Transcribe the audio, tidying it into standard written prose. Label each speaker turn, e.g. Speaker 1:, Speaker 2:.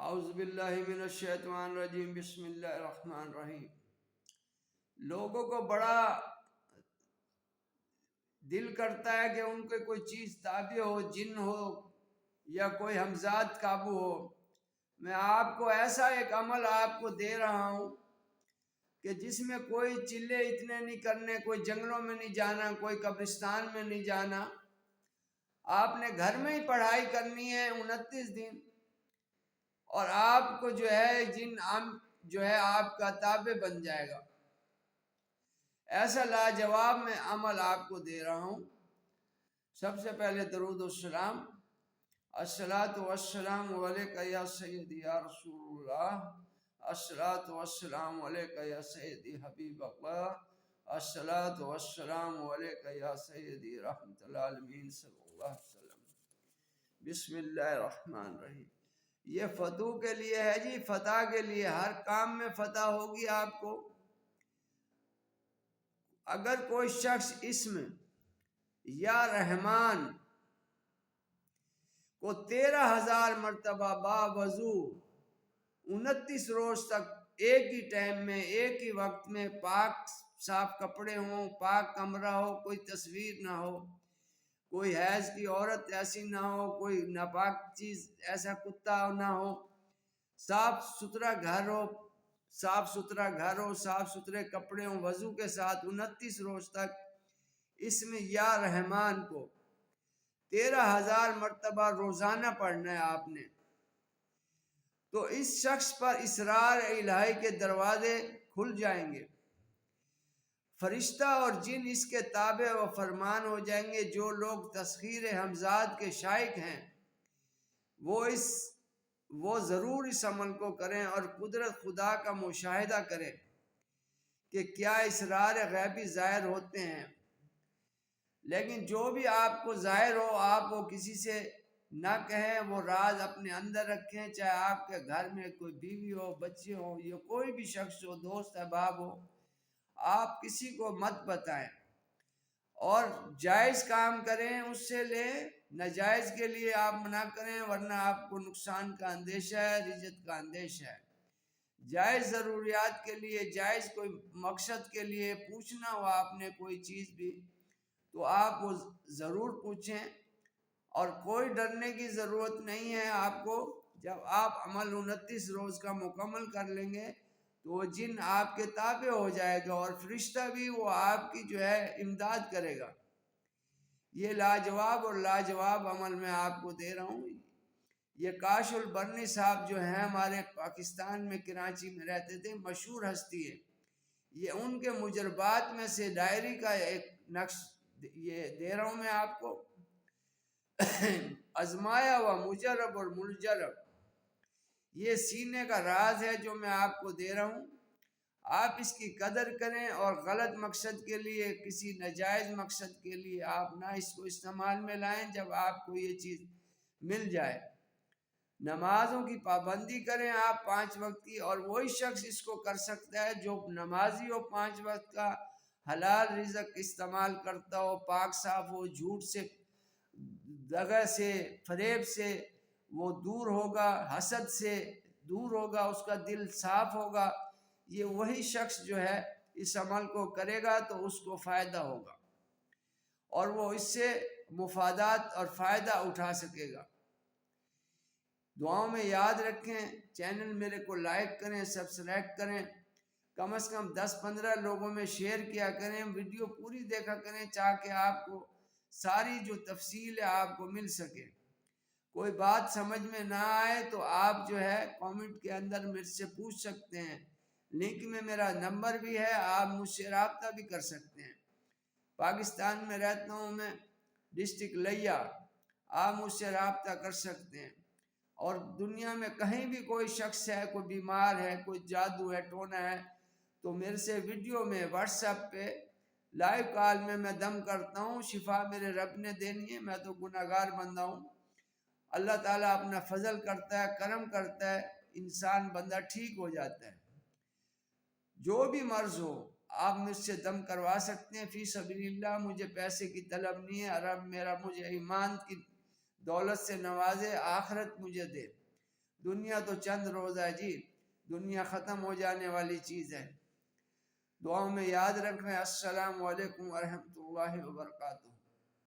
Speaker 1: اعوذ باللہ من الشیطان الرجیم، بسم اللہ الرحمن الرحیم۔ لوگوں کو بڑا دل کرتا ہے کہ ان کے کوئی چیز تابع ہو، جن ہو یا کوئی ہمزاد قابو ہو۔ میں آپ کو ایسا ایک عمل آپ کو دے رہا ہوں کہ جس میں کوئی چلے اتنے نہیں کرنے، کوئی جنگلوں میں نہیں جانا، کوئی قبرستان میں نہیں جانا۔ آپ نے گھر میں ہی پڑھائی کرنی ہے 29 دن، اور آپ کو جو ہے جن جو ہے آپ کا تابع بن جائے گا۔ ایسا لاجواب میں عمل آپ کو دے رہا ہوں۔ سب سے پہلے درود و السلام، الصلاۃ والسلام علیک یا سیدی یا رسول اللہ، الصلاۃ والسلام علیک یا سیدی حبیب اللہ، الصلاۃ والسلام علیک یا سیدی رحمت العالمین صلی اللہ علیہ وسلم۔ بسم اللہ الرحمن الرحیم۔ یہ فتح کے لیے ہے جی، فتح کے لیے، ہر کام میں فتح ہوگی آپ کو۔ اگر کوئی شخص اسم یا رحمان کو 13,000 مرتبہ باوضو 29 روز تک ایک ہی ٹائم میں، ایک ہی وقت میں، پاک صاف کپڑے ہوں، پاک کمرہ ہو، کوئی تصویر نہ ہو، کوئی حیض کی عورت ایسی نہ ہو، کوئی ناپاک چیز ایسا کتا نہ ہو، صاف ستھرا گھر ہو، صاف ستھرے کپڑے ہوں، وضو کے ساتھ 29 روز تک اسم یا رحمان کو 13,000 مرتبہ روزانہ پڑھنا ہے آپ نے، تو اس شخص پر اسرار الہی کے دروازے کھل جائیں گے۔ فرشتہ اور جن اس کے تابع و فرمان ہو جائیں گے۔ جو لوگ تسخیر ہمزاد کے شائق ہیں وہ ضرور اس عمل کو کریں اور قدرت خدا کا مشاہدہ کریں کہ کیا اسرار غیبی ظاہر ہوتے ہیں۔ لیکن جو بھی آپ کو ظاہر ہو، آپ وہ کسی سے نہ کہیں، وہ راز اپنے اندر رکھیں، چاہے آپ کے گھر میں کوئی بیوی ہو، بچے ہو، یا کوئی بھی شخص ہو، دوست احباب ہو، آپ کسی کو مت بتائیں، اور جائز کام کریں اس سے لیں، ناجائز کے لیے آپ منع کریں، ورنہ آپ کو نقصان کا اندیشہ ہے، رجت کا اندیشہ ہے۔ جائز ضروریات کے لیے، جائز کوئی مقصد کے لیے پوچھنا ہو آپ نے کوئی چیز بھی، تو آپ وہ ضرور پوچھیں، اور کوئی ڈرنے کی ضرورت نہیں ہے آپ کو۔ جب آپ عمل 29 روز کا مکمل کر لیں گے تو وہ جن آپ کے تابع ہو جائے گا، اور فرشتہ بھی وہ آپ کی جو ہے امداد کرے گا۔ یہ لاجواب اور لاجواب عمل میں آپ کو دے رہا ہوں۔ یہ کاش البرنی صاحب جو ہیں، ہمارے پاکستان میں کراچی میں رہتے تھے، مشہور ہستی ہے۔ یہ ان کے مجربات میں سے ڈائری کا ایک نقش یہ دے رہا ہوں میں آپ کو۔ ازمایا و مجرب اور ملجرب، یہ سینے کا راز ہے جو میں آپ کو دے رہا ہوں۔ آپ اس کی قدر کریں، اور غلط مقصد کے لیے، کسی ناجائز مقصد کے لیے آپ نہ اس کو استعمال میں لائیں جب آپ کو یہ چیز مل جائے۔ نمازوں کی پابندی کریں آپ 5 وقت کی، اور وہی شخص اس کو کر سکتا ہے جو نمازی ہو، 5 وقت کا حلال رزق استعمال کرتا ہو، پاک صاف ہو، جھوٹ سے، دغا سے، فریب سے وہ دور ہوگا، حسد سے دور ہوگا، اس کا دل صاف ہوگا۔ یہ وہی شخص جو ہے اس عمل کو کرے گا تو اس کو فائدہ ہوگا، اور وہ اس سے مفادات اور فائدہ اٹھا سکے گا۔ دعاؤں میں یاد رکھیں، چینل میرے کو لائک کریں، سبسکرائب کریں، کم از کم 10-15 لوگوں میں شیئر کیا کریں، ویڈیو پوری دیکھا کریں تاکہ آپ کو ساری جو تفصیل ہے آپ کو مل سکے۔ کوئی بات سمجھ میں نہ آئے تو آپ جو ہے کامنٹ کے اندر مجھ سے پوچھ سکتے ہیں، لنک میں میرا نمبر بھی ہے، آپ مجھ سے رابطہ بھی کر سکتے ہیں۔ پاکستان میں رہتا ہوں میں، ڈسٹرکٹ لیا، آپ مجھ سے رابطہ کر سکتے ہیں۔ اور دنیا میں کہیں بھی کوئی شخص ہے، کوئی بیمار ہے، کوئی جادو ہے، ٹونا ہے، تو میرے سے ویڈیو میں واٹس ایپ پہ لائیو کال میں دم کرتا ہوں۔ شفا میرے رب نے دینی ہے، میں تو گناہگار بندہ ہوں۔ اللہ تعالیٰ اپنا فضل کرتا ہے، کرم کرتا ہے، انسان بندہ ٹھیک ہو جاتا ہے۔ جو بھی مرض ہو آپ مجھ سے دم کروا سکتے ہیں، فی سبیل اللہ۔ مجھے پیسے کی طلب نہیں ہے، رب میرا مجھے ایمان کی دولت سے نوازے، آخرت مجھے دے۔ دنیا تو چند روز ہے جی، دنیا ختم ہو جانے والی چیز ہے۔ دعاؤں میں یاد رکھیں۔ السلام علیکم ورحمۃ اللہ وبرکاتہ۔